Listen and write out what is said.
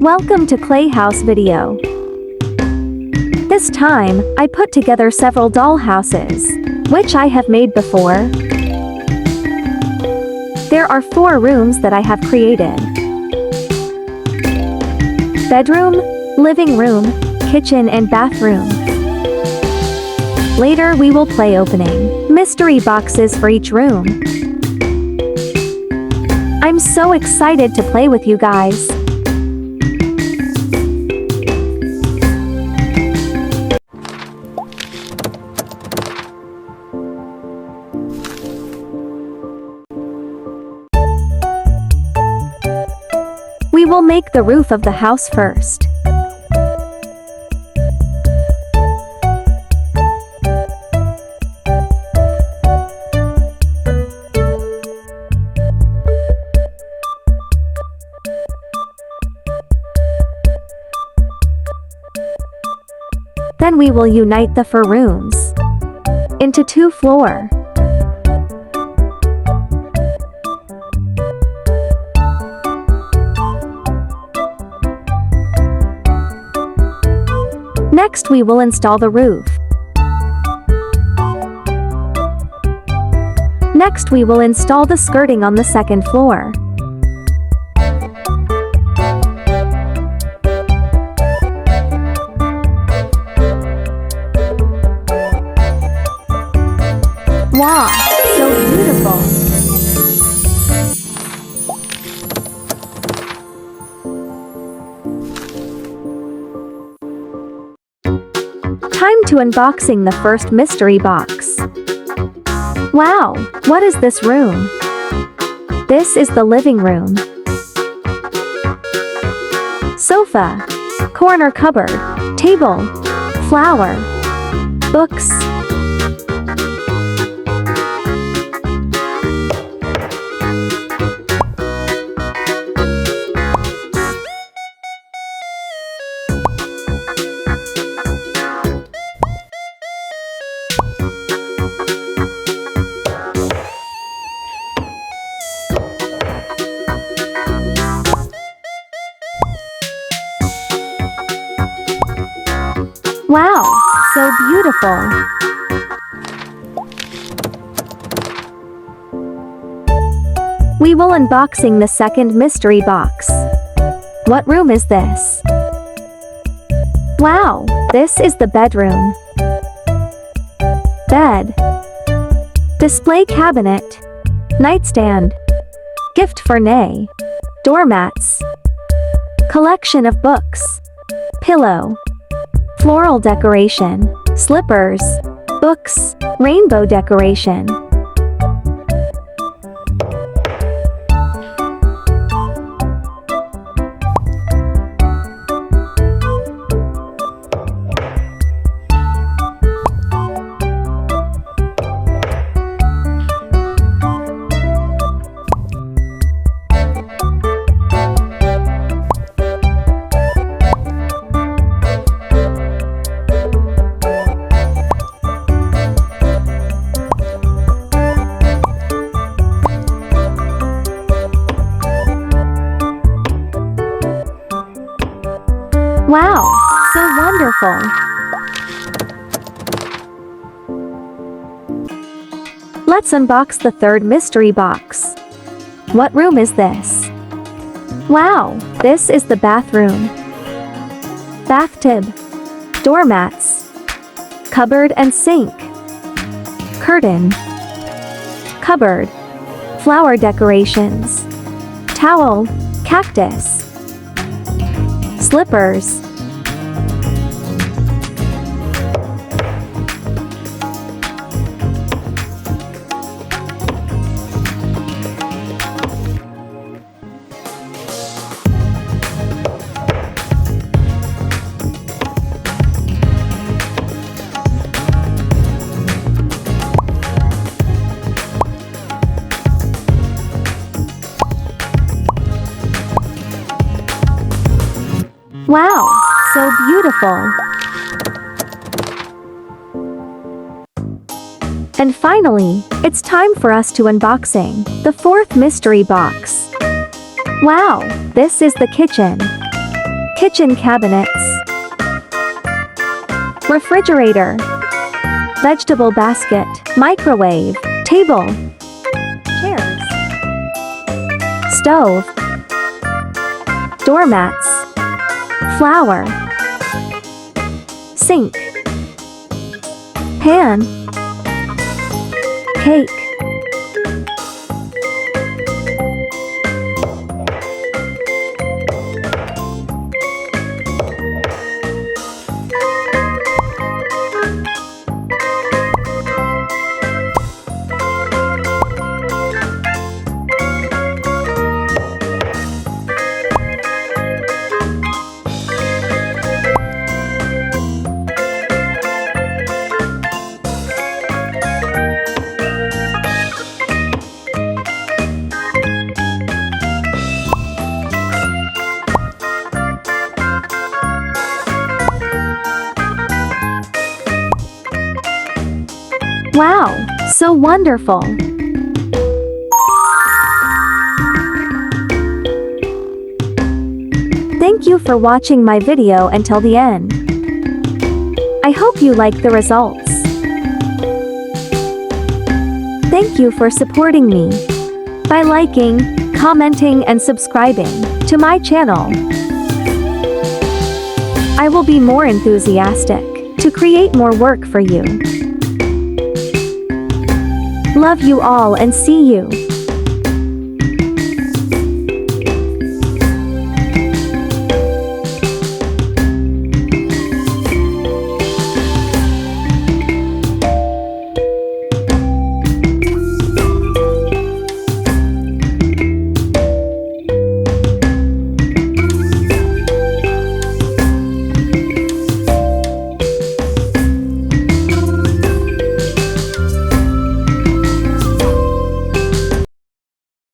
Welcome to Playhouse video. This time, I put together several doll houses, which I have made before. There are 4 rooms that I have created. Bedroom, living room, kitchen and bathroom. Later we will play opening mystery boxes for each room. I'm so excited to play with you guys. We will make the roof of the house first. Then we will unite the 4 rooms into 2 floors. Next we will install the roof. Next we will install the skirting on the 2nd floor. Wow, so beautiful! Time to unboxing the first mystery box. Wow, what is this room? This is the living room. Sofa, corner cupboard, table, flower, books. Wow, so beautiful! We will unboxing the 2nd mystery box. What room is this? Wow, this is the bedroom. Bed. Display cabinet. Nightstand. Gift for Nay. Doormats. Collection of books. Pillow. Floral decoration, slippers, books, rainbow decoration. Wow, so wonderful! Let's unbox the 3rd mystery box. What room is this? Wow, this is the bathroom. Bathtub. Doormats. Cupboard and sink. Curtain. Cupboard. Flower decorations. Towel. Cactus. Slippers. Wow, so beautiful! And finally, it's time for us to unboxing the 4th mystery box. Wow, this is the kitchen. kitchen cabinets, refrigerator, vegetable basket, microwave, table, chairs, stove, doormats, flower, sink, pan, cake. Wow, so wonderful! Thank you for watching my video until the end. I hope you like the results. Thank you for supporting me by liking, commenting and subscribing to my channel. I will be more enthusiastic to create more work for you. Love you all and see you.